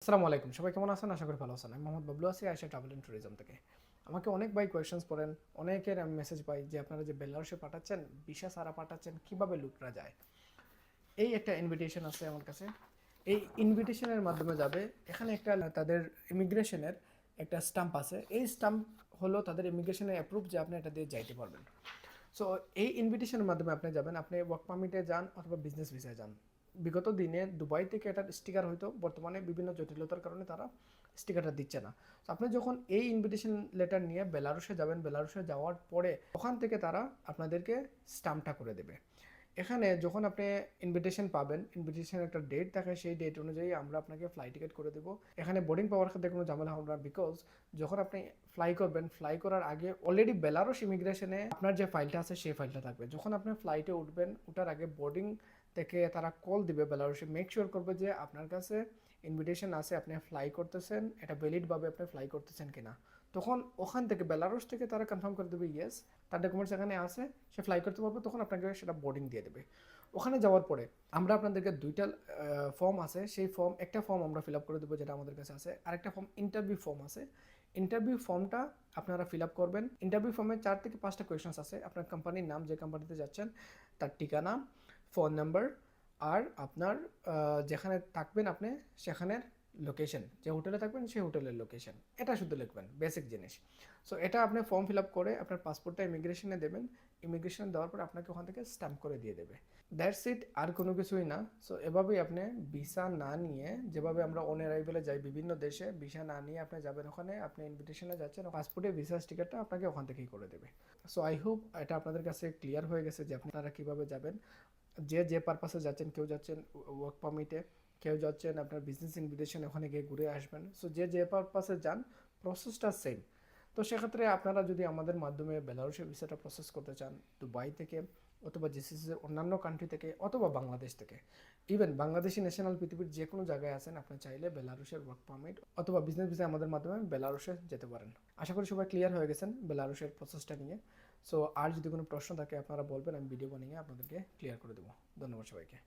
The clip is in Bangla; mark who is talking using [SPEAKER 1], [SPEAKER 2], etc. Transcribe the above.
[SPEAKER 1] আসসালামু আলাইকুম, সবাই কেমন আছেন? আশা করি ভালো আছেন। আমি মোহাম্মদ বাবলু আছি আয়েশা ট্রাভেল অ্যান্ড ট্যুরিজম থেকে। আমাকে অনেক ভাই কোয়েশ্চেন্স করেন, অনেকের আমি মেসেজ পাই যে আপনারা যে বেলারুশে পাঠাচ্ছেন, ভিসা ছাড়া পাঠাচ্ছেন, কিভাবে লুকরা যায়? এই একটা ইনভিটেশন আছে আমার কাছে। এই ইনভিটেশনের মাধ্যমে যাবে, এখানে একটা তাদের ইমিগ্রেশনের একটা স্টাম্প আছে। এই স্টাম্প হলো তাদের ইমিগ্রেশনের অ্যাপ্রুভ যে আপনি এটা দিয়ে যাইতে পারবেন। সো এই ইনভিটেশনের মাধ্যমে আপনি যাবেন, আপনি ওয়ার্ক পারমিটে যান অথবা বিজনেস ভিসায় যান। বিগত দিনে দুবাই থেকে এটার স্টিকার হয়তো, বর্তমানে বিভিন্ন জটিলতার কারণে তারা স্টিকারটা দিচ্ছে না। তো আপনি যখন এই ইনভিটেশন লেটার নিয়ে বেলারুশে যাবেন, বেলারুশে যাওয়ার পরে ওখান থেকে তারা আপনাদেরকে স্টাম্পটা করে দেবে। এখানে যখন আপনি ইনভিটেশন পাবেন, ইনভিটেশনের একটা ডেট থাকে, সেই ডেট অনুযায়ী আমরা আপনাকে ফ্লাই টিকিট করে দেবো। এখানে বোর্ডিং পাওয়ার ক্ষেত্রে কোনো ঝামেলা হবে না, বিকজ যখন আপনি ফ্লাই করবেন, ফ্লাই করার আগে অলরেডি বেলারুশ ইমিগ্রেশনে আপনার যে ফাইলটা আছে সেই ফাইলটা থাকবে। যখন আপনি ফ্লাইটে উঠবেন, ওঠার আগে বোর্ডিং থেকে তারা কল দিবে বেলারুশে, মেক শিওর করবে যে আপনার কাছে ইনভিটেশন আছে, আপনি ফ্লাই করতেছেন, এটা ভ্যালিডভাবে আপনি ফ্লাই করতেছেন কিনা। তখন ওখান থেকে বেলারুশ থেকে তারা কনফার্ম করে দেবে ইয়েস, তার ডকুমেন্টস এখানে আছে, সে ফ্লাই করতে পারবে, তখন আপনাকে সেটা বোর্ডিং দিয়ে দেবে। ওখানে যাওয়ার পরে আমরা আপনাদেরকে দুইটা ফর্ম আছে, সেই ফর্ম, একটা ফর্ম আমরা ফিল আপ করে দেবো যেটা আমাদের কাছে আছে, আরেকটা ফর্ম ইন্টারভিউ ফর্ম আছে। ইন্টারভিউ ফর্মটা আপনারা ফিল আপ করবেন। ইন্টারভিউ ফর্মে 4 থেকে 5টা কোয়েশনস আছে। আপনার কোম্পানির নাম, যে কোম্পানিতে যাচ্ছেন তার ঠিকানা, ফোন নাম্বার, আর আপনার যেখানে থাকবেন আপনি সেখানের লোকেশন, যে হোটেলে থাকবেন সেই হোটেলের লোকেশন, এটা শুধু লিখবেন, বেসিক জিনিস। সো এটা আপনি ফর্ম ফিল আপ করে আপনার পাসপোর্টটা ইমিগ্রেশনে দেবেন। ইমিগ্রেশন দেওয়ার পর আপনাকে ওখান থেকে স্ট্যাম্প করে দিয়ে দেবে। দ্যাটস ইট, আর কোনো কিছুই না। সো এভাবেই আপনি ভিসা না নিয়ে, যেভাবে আমরা অন অ্যারাইভেলে যাই বিভিন্ন দেশে, ভিসা না নিয়ে আপনি যাবেন ওখানে, আপনি ইনভিটেশনে যাচ্ছেন, পাসপোর্টে ভিসা স্টিকারটা আপনাকে ওখান থেকেই করে দেবে। সো আই হোপ এটা আপনাদের কাছে ক্লিয়ার হয়ে গেছে যে আপনারা কীভাবে যাবেন। যে যে পারপাসে যাচ্ছেন, কেউ যাচ্ছেন ওয়ার্ক পারমিটে, কেউ যাচ্ছেন আপনার বিজনেস ইনভিটেশন, ওখানে গিয়ে ঘুরে আসবেন। সো যে যে পারপাসে যান, প্রসেসটা সেম। তো সেক্ষেত্রে আপনারা যদি আমাদের মাধ্যমে বেলারুশের ভিসাটা প্রসেস করতে চান, দুবাই থেকে অথবা জিসিসির অন্যান্য কান্ট্রি থেকে অথবা বাংলাদেশ থেকে, ইভেন বাংলাদেশি ন্যাশনাল পৃথিবীর যে কোনো জায়গায় আছেন, আপনি চাইলে বেলারুশের ওয়ার্ক পারমিট অথবা বিজনেস ভিসা আমাদের মাধ্যমে বেলারুশে যেতে পারেন। আশা করি সবাই ক্লিয়ার হয়ে গেছেন বেলারুশের প্রসেসটা নিয়ে। সো আর যদি কোনো প্রশ্ন থাকে আপনারা বলবেন, আমি ভিডিও বানিয়ে আপনাদেরকে ক্লিয়ার করে দেবো। ধন্যবাদ সবাইকে।